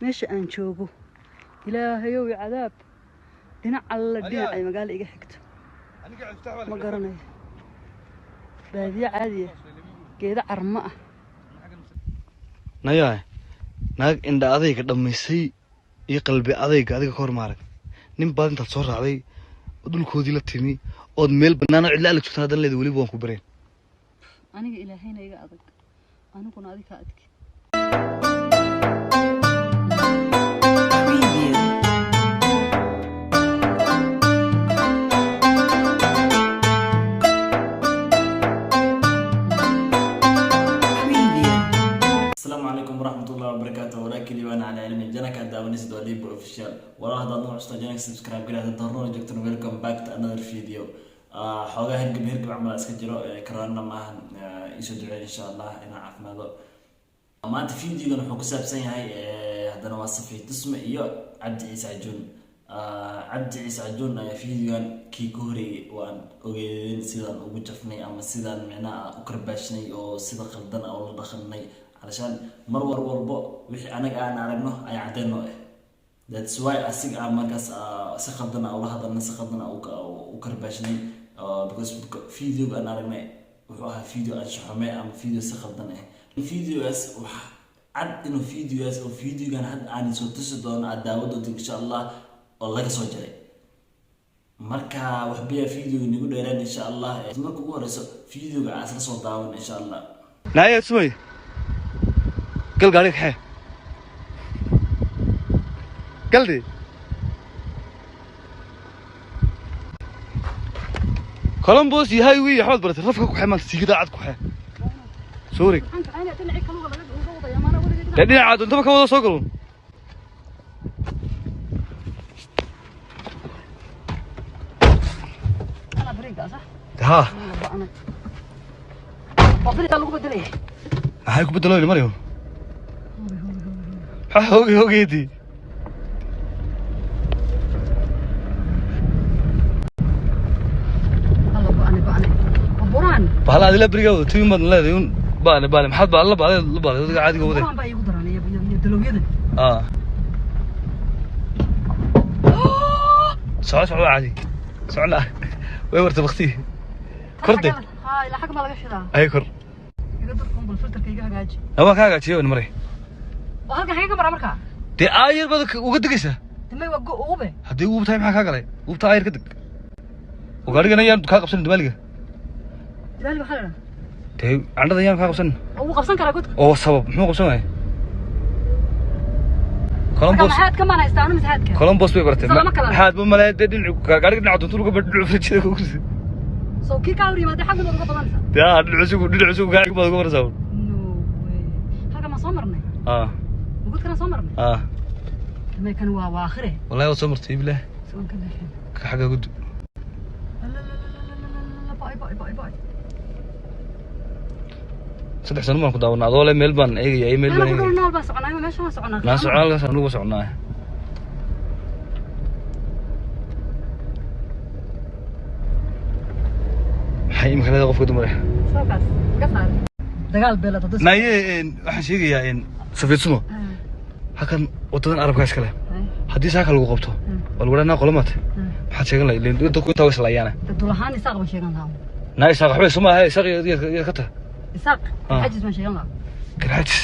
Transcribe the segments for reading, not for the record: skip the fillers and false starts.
ماشي أنشوفه إلهي وعذاب دينا على الدين أي مقال إيجا حكته ما قرني بهذه عادية كذا عرماء نياه ناق إن ده أذيك دمسي يقلب أذيك كور مارك نم بعد أنت تصور عليه ودول كودي لتيمي أود ميل بنانا عدل على شفت هذا اللي دولي بوم كبرين أنا إلهينا إيجا أذيك أنا كنا أذيك أذيك السلام عليكم ورحمة الله وبركاته ولكن وانا على علم جنك داونيس دولي بروفيشال ولا هذا النوع جنك سبسكرايب كده تضرون جكتنا ويلكم باك تو انذر فيديو حوجا هرقب عمل اسكجرو كرانا ما يسود ان شاء الله انا عارف ماذا ما انت فيديو انا حكو سابسين هاي هذا انا وصفي تسمع يو عبد عيسى عجون عبد عيسى عجون فيديو كي كوري وان اوغين سيدان اوغو جفني اما سيدان معناها اقرباشني او سيدا خلدان او لدخلني علشان مرور والبو وحي أنا أعرفه أي عدنه that's why أسيق عمركز سخدنا أو لهذا سخدنا أو كرباشني because فيديو أنا أعرفه وهو فيديو أشرحه أم فيديو سخدنا الفيديو اس عد إنه فيديو اس أو فيديو كان حد عن صوت تصدون عداود إن شاء الله والله كسوجري مركا وحبيا فيديو نقول إيران إن شاء الله مركو ورسو فيديو عسل صوت داون إن شاء الله لا يا سوي قل قالك حي قلدي كولومبوس يهاي وي حول برت رفقك وحمل سيقدا عدك وحي سوري دني عاد انت ما كودا سو غلون أنا بريقة صح؟ ها أنا وفريقة لو بدلي هاي كبدلوا لي مريم هوجي دي بحال هذه لا بريغا تيم بدن لهدين بان maxaad baa la baaday caadiga waday baan igu daranay dalowyadan soo caadi socna way warta waqti kordhe ha ila xaq ma laga shidaa ay kor iga durkum bal filterkayga hagaaji awa ka hagaajiyo in maray halka xaga mara marka de ayir bad uga dagaysa timay waa uube hadii uu tahay maxaa ka galay uu tahay ayir ka dag oo gaariga ayaan ka qabsan dibaliga dibaliga xalana de andada ayaan ka qabsan oo qabsan kara god oo sabab muxuu qabsan waay Columbus bay bartay maxaad buu malaayay dhinac gaariga dhinac duntu uga badhuu fajida ku kursi soo kii ka wariyo maadaama xagga uga badan yaa dhinac cusub gaariga baad uga barasaaw no way halka ma soo marnay مقول كنا صمرنا ما كان واخره والله هو صمرت بالله سوون كذا حاجه قد لا لا لا لا باي باي باي باي صدق سنه ما كنت داونا هذول ميلبان اي ميلبان انا بقول نول بس انا ما شو سعنا ما سعنا سنو سعنا حي ما كان قف قدام ريح سوكاس قصار دغال بيلا تدس ناي waxaan sheegayaa in safeedsmo hakan wadadan arabkaas kale hadii saaka lagu qabto wal waraana qolomat maxaad sheegan lahayd in dadku inta way islaayana dulahaan isaaq ma sheegan lahaa naay isaaq waxba suma hay isaaq ka ta isaaq xajis ma sheegan lahaa xajis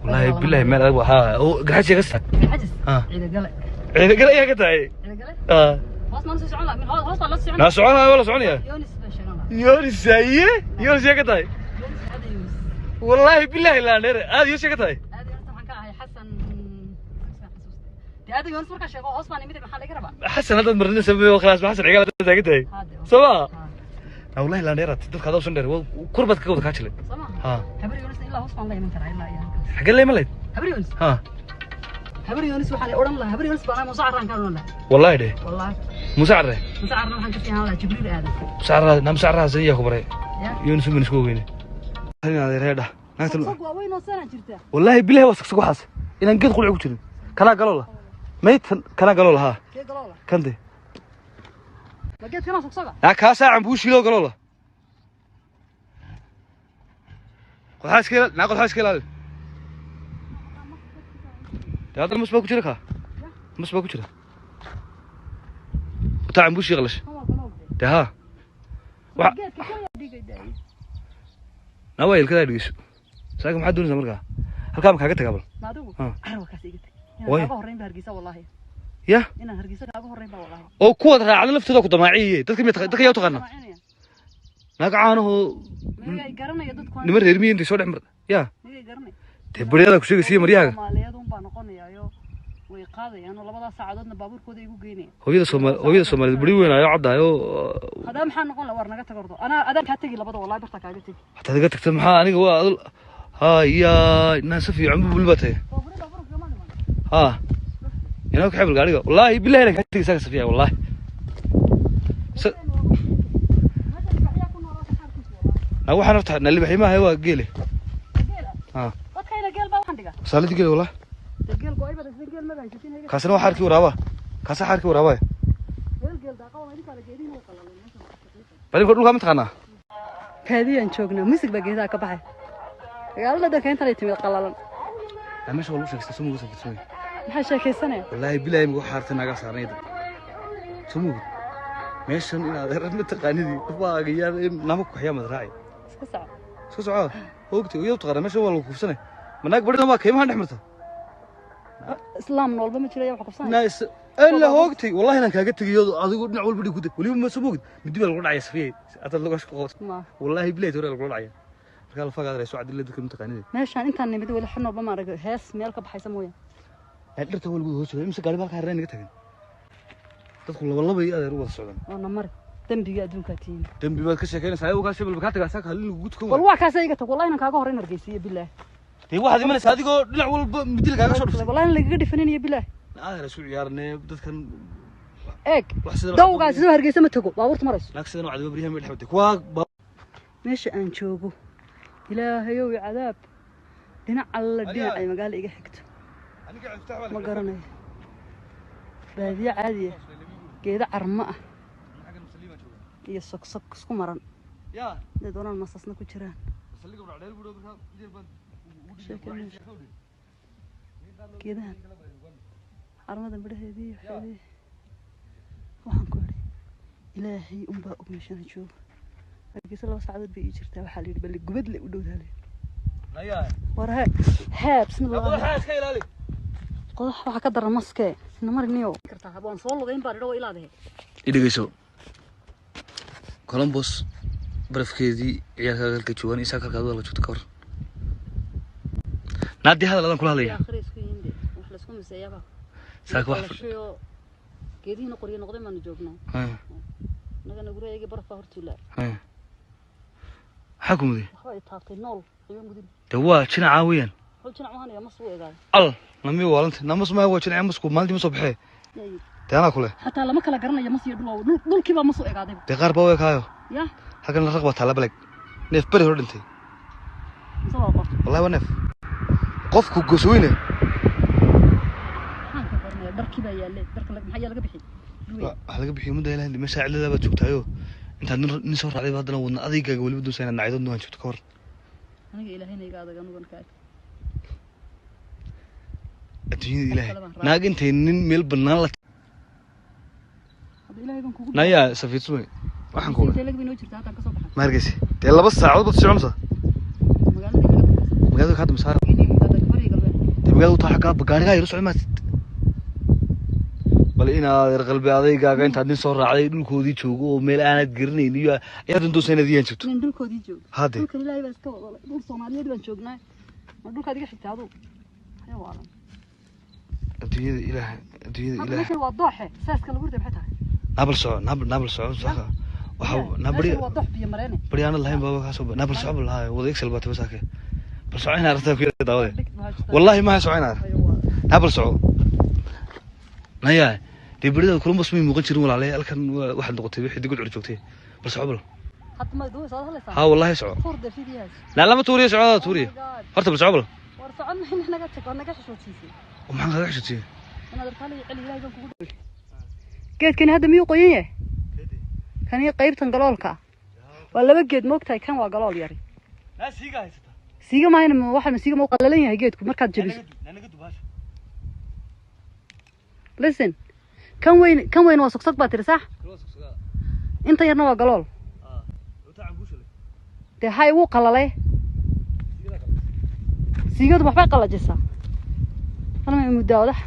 wallahi billahi meel aad waxa oo xajis ka sta xajis ciida gale ayaa ka tahay hoos ma socon la min hoos la socon la soconaa wala soconaya yoonis ma sheegan lahaa yoonis aye yoonis ka tahay والله بالله لا نير هذا يوسف كتاي هذا طبعا كان حسن هذا يونس مركز شيخ عثمان يمد محل يقرب حسن هذا مرنا سبب وخلاص حسن عقال تاغتاي سوا والله لا نير دك هذا وسن دير قربت كود كاجله ها حبر يونس الا عثمان لا يمن كرا الا يا حق لي مليت حبر يونس ها حبر يونس waxaan oran lahaa حبر يونس bana musaaran kan oran lahaa والله ده والله مساعره waxaan ka fiican lahaa jibriil aadan مساعره نم مساعره زي ku baray يونس من isku weyne هنا ريده والله بالله وسخ waxaas inaan geed qulci ku jirin kana galo meeyt kana galo laha kande ma geed kana saqsaga ka saacan buu shiilo galo la qodxaas kale هذا المسبق وجهك مسبق وجهك بتاع مبوش يغلش ده نوايل كذا يدقيش ساكم حد دون زمرقة هل كام كاجت قبل ما دوق عروا كاسيجت وين أنا هورين بهرجيسة والله يا أنا هرجيسة أنا هورين والله أو كود على لفت ذاك طماعية تذكر يا تغنى نقعانه نمر يرمين دي سود عمر يا تبري هذا كشيء سي مريها هو يدا سومال بري وين يا عبد هايو هذا محن نقول له ورنا قت قرضه أنا أدم كاتجي لبضه والله برتك عادي تيجي حتى ذا تكتب محا أنا هو ها يا ناس في عم بالبته ها هناك حبل قاري والله بالله لك تيجي ساكت فيها والله أو حنفتح اللي بحيمها هو قيله ها سالتي قيله والله كاسنا وحركي ورابا كاسا حركي ورابا بل يقول لهم تقنا هذه أنشوقنا مسك بقى هذا كبحة قال له ده كان ترى يتمي قللا أنا شو والله شخص سمو قصة سمو ما حد شاكي سنة والله بلا يمكو حارتنا قاس عريض سمو ماشان إن هذا رمت تقاني دي باقي يا نامك حياة مدراعي سكسع وقتي ويوتقرا ماشي والله كوفسنة مناك برضه ما كيم هنحمرته إسلام نول بمشي لا يوقف سنة ناس إلا وقتي والله أنا كاجت يو أذكر نعول بدي كده واليوم ما سموت بدي بالقرن عيا سفيه أتلقى شقوط والله بليت ولا القرن عيا قال فقط رئيس وعد اللي ذكر متقانين ماشي أنت أني بدي ولا حنا بما رجع هاس ميالك بحيسموه هل تقول هو شو يمسك قال بالك هرين قتها تدخل والله بيجي هذا روح السعودية أنا مر دم بيجي أدون كاتين دم بيجي كذا كذا سايق وقال شبل بكاتك قاسك هل وجود كون والله كاسة يقطع والله أنا كاجو هرين رجيسية بالله هي واحد من السادق لا أول بدي لك أشرب والله أنا اللي قدي فنيني بالله هذا شو عيارنا بدك كان إيك دو قاعد زوج هرجيسة متقو باورت مرس لكن أنا عاد ببريها من حبتك واق ماشي أنشوقه إلهي وعذاب دينا على الدين أي مقال إيجا حكته ما قرني بهذه عادية كذا عرماء هي سك سكمران ده دون المصاصنا كتيران كذا عرماء ده هذه هذه وحنقول إلهي أمبا أمشان نشوف لكن لو سعدت بيجرتها وحالي بل جبد لي ودودها لي أيها ورها ها بسم الله أقول حاجة كيلا لي قضح waxa ka daran maske namar niyo kartaa habaan soo lugayn baa dhawaa ilaadahay idagayso Columbus barafkeedii ciyaarka galka joogan isa kalka wada la joogto ka hor naadi hadal kula hadlaya akhriisku yinde wax la isku miseeyaba saaka wax geediina qoriyo noqday ma joogno naga guriyayga barfa hortula حكمدي waxay taabtay nool ayuu mudin dawaa jina caawiyaan hal jina waxaan ya masuu eegaay al nami walanta namas ma waa jina masku maaldi ma soo baxay taana kule hatta lama kala garanayo masii dhulkiiba masuu eegaaday de qaar baa way kaayo ya hakan la raqba tala balag neef bari hor dhintay wallahi waa neef qofku goosweyne waxaan ka garanayaa darkii baa yaalay darka maxaa laga bixi waxa laga bixiyay muddo ilaahay ma saacilada baad joogtaayo inta nin soo raacday baadana wadna adiga waliba doosayna nacaydo waan joogto ka hor aniga ilaahayna iga adaga nugan ka adduunyada ilaahay naag intay nin meel bannaan la naya safiitsumay waxaan ku maargaysi dee 2 saacadood baad soconaysaa magaalada ka hadma saar dee magaalada taa xagga bagaariga yar socod maad bal inaad qalbi adayga inta nin soo raacday dhulkoodii joogo oo meel aanad garanayn iyo ayaad doonaysaa inaad jirto nin dhulkoodii joogo hade dhulka ilaahay baa iska wada dhul Soomaaliyeed baan joognaa ma dhulka adiga xigtaado hay waalan adduunyada ilaahay waa dooxe saaska lagu rday maxay tahay nabal soo saaka waxa nabari waa doox biyo mareene bari aan lahayn baba ka soo nabal soo lahaay wada excel baad tabasaake bal soo inaa aragtaa ku daawade wallahi ma soo inaa nabal soo naya dibirida Columbus ma muuqan jirin walaalay halkan waxa noqotay wixii digul joogtay bal soo bal hadda ma doo soo hadlaysaa ha wallahi soo furda fidiyaas la lama tuuriyo soo tuuriyo horta bal soo bal war socon naga tago naga xishoodsiisay ومحن هذا حشتي أنا دركالي علي هاي جنب كود قيد كان هذا ميو قوية كان يقيب تنقلولك ولا بقيد موقتها كان وقلول ياري لا سيجا سيجا ما هنا واحد من سيجا مو قللين يا قيدكم مركز جبس listen kan weyn waa sogsog baa tiri sax inta yarna waa galool dee hay wuu qalalay siigadu waxbay qalajisa anama muddo wadax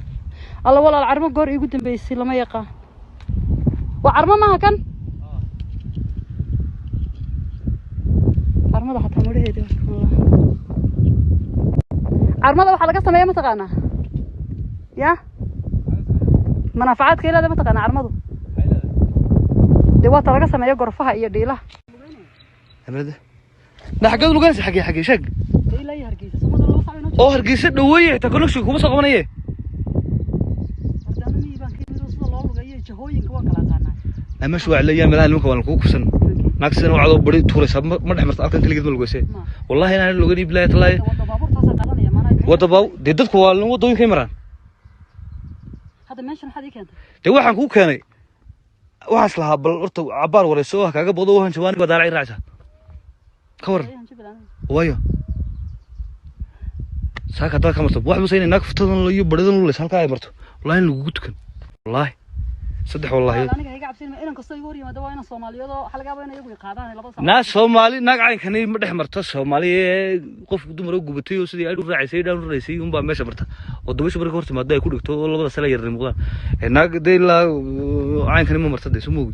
alla walaal carmo goor iigu dambeysay lama yaqaan waa carmo maaha kan carmada xataa mudhaheeda carmada waxaa laga sameeya mataqaanaa ya manaafacaadka ilaada mataqaanaa carmadu dee waata laga sameeya gorfaha iyo dhiilaha na xaggeed luganaysa xaggee sheeg oo hargeysa dhaweeye xitaa connection kuma soo qabanaye meesha waa leeyahay meelaha nimanka waa lagu kufsan naag sidana wacdo bari tuuraysa ma dhex marta halkan kaligeed ma lugayse wallahi inaan lugan iblaahi talaahi wada baaw dee dadku waa wadooyinkay maraan hadda meeshan maxaad ii keentay dee waxaan kuu keenay waxaas lahaa bal horta cabaar wareyso oo kaaga boodo waxaan jawaan ka daaray raacsa ka war wayo saaka dad ka marto wax muusayna naag futadan iyo baridan lu lees halka ay marto wallahi in lagu tukan wallahi saddex wallahi aniga iga cabsin ma inaan kasto igu hor yimaado waa inaan Soomaaliyado waxa laga yaabaa inay iyagu qaadaan labada na Soomaali naag caynkan ma dhex marto Soomaali qof dumar oo gubatay oo sidii ay u raacisay dhaan u raysay un baa meesha marta oo dabasho markii horta maada ay ku dhigto oo labada sala yar muuqdaan naag day la caynkan ma marta deeso moogi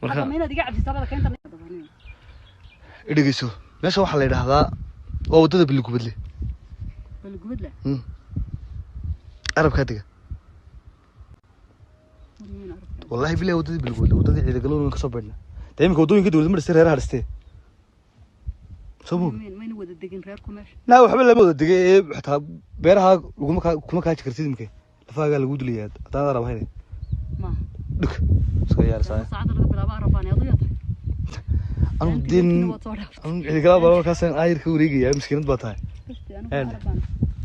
marka ma inaad iga cabsisaa bada keenta idhigiso meesha waxa la yiraahdaa waa wadada bilgubadle arabka diga والله بلا ودي بالقول ودي إذا قالوا من كسب بدنا دايما كودوين كده ودي مرسل هرا هرستي سمو مين ودي دقين غيركم إيش لا وحبل لا ودي دقين حتى بيرها كم كان شكرتي ممكن لفاق قال وجود لي هذا هذا راه هنا ما دك سيارة ساعة ساعات رجع بلا بعرف أنا أضيع أنا دين أنا إذا قال بابا كاسين آير كوريجي يا مسكين بطاي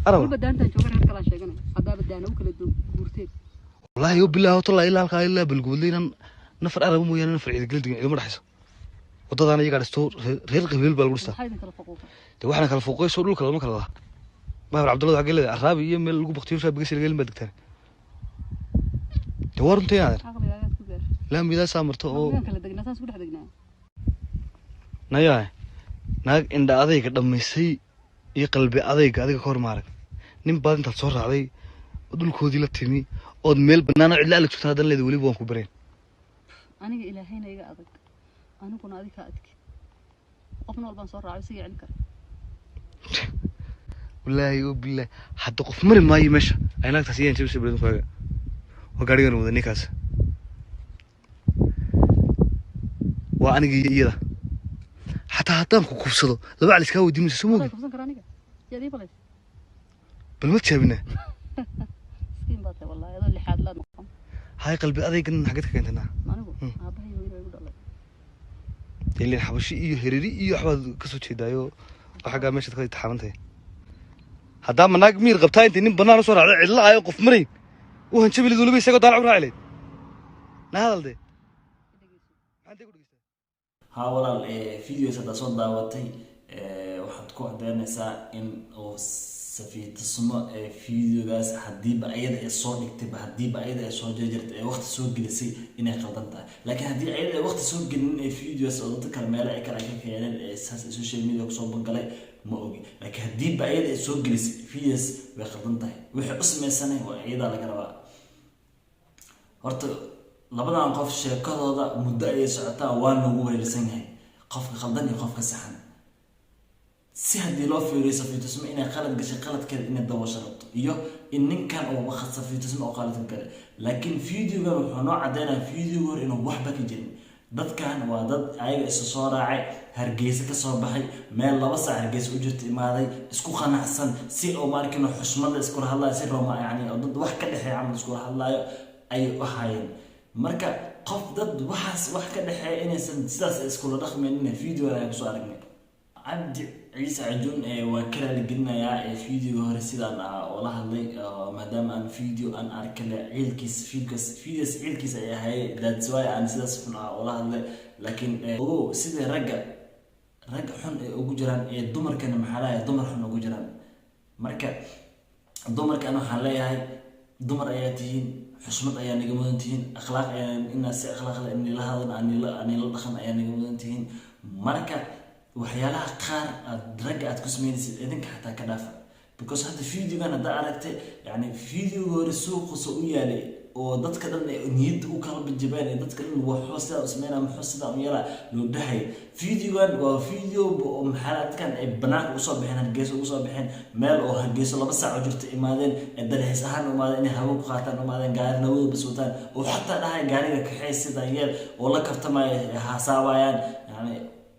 أنا بدي أنت تشوف هذا الكلام شيء كنا هذا بدي أنا وكل دورتين والله يوب بالله طلع إلا الخير إلا بالقول لنا نفر أنا مو يعني نفر عيد قلت إذا ما رح يصير وطلع أنا يقعد استور غير قبيل بالقرصة تو إحنا كلا فوقي صور لك ما كلا ما هو عبد الله عقل العرابي يم اللي بختير شاب بقيس القلم بدك تاني توار أنت يعني لا ميدا سامرته نيا ناق إن ده أذيك دم يسي يقلب أذيك كور مارك نم بعد أنت تصور علي ودول كودي لتيمي أود ميل بنانا علا لك شو هذا اللي دولي بوانكو برين أنا إلى هنا يجا أذك أنا كنا أذيك أذك قفنا البنصور عايزين يعني كر والله يوب بالله حتى قف مرة ما يمشى أنا كتاسيين تمشي بدون فاجأ وقارين ودني كاس وأنا جي يدا حتى كوفصله لو بعد سكاو دي مسموه كوفصن كرانيك يا دي بلد بالمتشابنه والله هذا اللي حاد لا نقم هاي قلبي أذيك إن حاجتك كنت أنا ما نقول أبهي ويرا يقول الله اللي حبشي إيو هريري إيو حباد كسوت شيء دايو وحاجة ماشي تخلي تحملتها هذا من ناقمير قبتها أنت نم بنار صور على علا يقف مرين وهنشوف اللي ذولي بيسقط على عمره عليه نهال ده ها ولا الفيديو ستصور دعوتي waxaad ku cadeynaysaa in oo safiito sumo fiidiyogaas hadiiba ayada ay soo dhigtay hadiiba ayada ay soo jeejirtay waqti soo gelisay inay qaldan tahay laakiin hadii ayada ay waqti soo gelin fiidiyogaas oo dadka kale meel ay kala ka keeneen social media ku soo bangalay ma ogi laakiin hadiiba ayada ay soo gelisay fiidiyogaas way qaldan tahay wixii usmeysanay waa ayada laga rabaa horta labadan qof sheekadooda muddo ay socotaa waa nagu weerarsan yahay qofka qaldan iyo qofka saxan si hadii loo fiiriyo safiito sumo inay qalad gashay qaladkeeda inay daawasho rabto iyo in ninkan oo waqti safiito sumo oo qalad galay laakiin fiidiyoga wuxuu noo cadeynaa fiidiyoga hor inuu waxba ka jirin dadkan waa dad ayaga isu soo raacay hargeysa ka soo baxay meel 2 saac hargeysa u jirta imaaday isku qanacsan si oo markino xushmada isku hadlaayo si Roma yani dad wax ka dhaxeeya ama isku hadlaayo ay waxayeen marka qof dad waxaas wax ka dhaxeeya inaysan sidaas isku la dhaqmaynin fiidiyoga ay soo aragnay عبد عيسى عجون وكلا لقينا فيديو هذا سيدان والله هذي ما دام أن فيديو أن أركل عيلكيس فيديوس عيلكيس هاي ذات سواء عن سيدا سفنا والله هذي لكن هو سيدا رجع حن وجران الدمر كان محلايا الدمر حن وجران مركا الدمر كانوا حلايا هاي dumar ayaa tihiin xushmad ayaa naga mudan tihiin akhlaaq ayaa inaa si akhlaaq leh in la hadal aan la dhaqan ayaa naga mudan tihiin marka waxyaalaha qaar aad ragga aad ku sameynaysid idinka xataa ka dhaafa because hadda videogan hadda aragtay yani videoga hore suuqa u yaalay oo dadka dhan niyad u kala bijibeen ee dadka dhan waxoo sida u sameynaa maxaa sida u yara loo dhahay videogan waa video oo maxaladkan ay banaanka u soo bixin Hargeysa u soo bixin meel oo Hargeysa 2 saac jirta imaadeen dalxiis ahaan imaadeen inay hawo ku qaataan imaadeen gaari nawada basootaan oo xataa dhahay gaariga kaxay sida yeel oo la kartamay haasaawayaan yani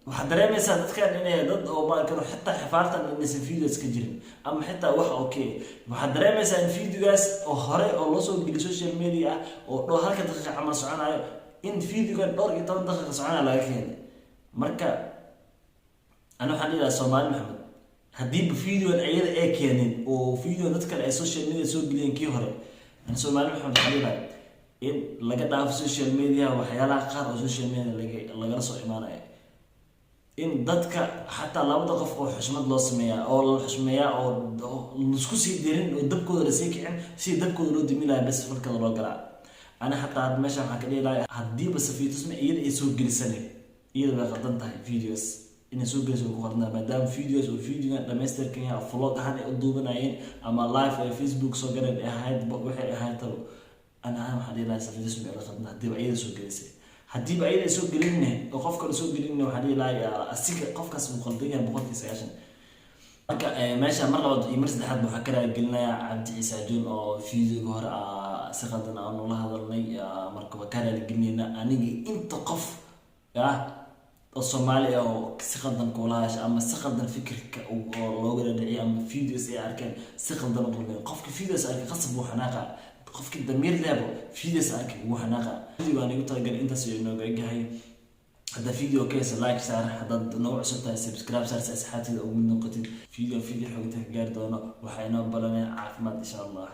waxa dareemaysaa dadkan inay dad oo ma karo xitaa xifaartan inaysan videos ka jirin ama xitaa wax okay waxa dareemaysaa in videogaas oo hore oo loo soo geliyo social media oo dhoo halka daqiiqo camal soconayo in videogan dhowr iyo 10 daqiiqo soconayo laga keenay marka ana waxaan ilaa Soomaali Maxamed haddii videogan ayada ay keenin oo video dadka ay social media soo geliyeen kii hore ana Soomaali Maxamed waxaan ilaa in laga dhaafo social media waxyaalaha qaar oo social media laga soo imaanayo in dadka xataa labada qof oo xushmad loo sameeyaa oo la xushmeeyaa oo isku sii dirin oo dabkooda la sii kicin si dabkooda loo diminayo bas falkada loo galaa ana xataa meesha waxaan ka dhiilaa haddii bas fiitusma iyada ay soo gelisanay iyada way qadan tahay videos inay soo geliso ku qornaa maadaama videos oo videogan dhamaystirkan yahay vlog ahaan ay u duubanayeen ama live ay Facebook soo galeen ay ahayd waxay ahayd ana waxaan dhiilaa fiitusma ay qadan haddii ay iyada soo gelisay haddii ay soo gelinay oo qofka soo gelinay waxa dhiilaa asiga qofkaas uu qaldan yahay 190 marka meesha mar labaad iyo mar saddexaad waxa kala gelinaya Cabdi Ciise Joon oo video hore si qadan aan ula hadalnay marka waa kala gelinayna aniga inta qof oo Soomaali oo si qadan ku lahash ama si qadan fikirka oo looga dhacay ama videos ay arkeen si qadan u qulay qofka videos ay qasab uu xanaaqa qofkii damiir leebo videos arkay uu xanaaqa video aan igu talagal intaas iyo nooga gahay hada video keesa like saar hada nooc cusubtahay subscribe saar asxaabtida ugu noqotid video xogta gaar doono waxayna balanay caafimaad insha Allah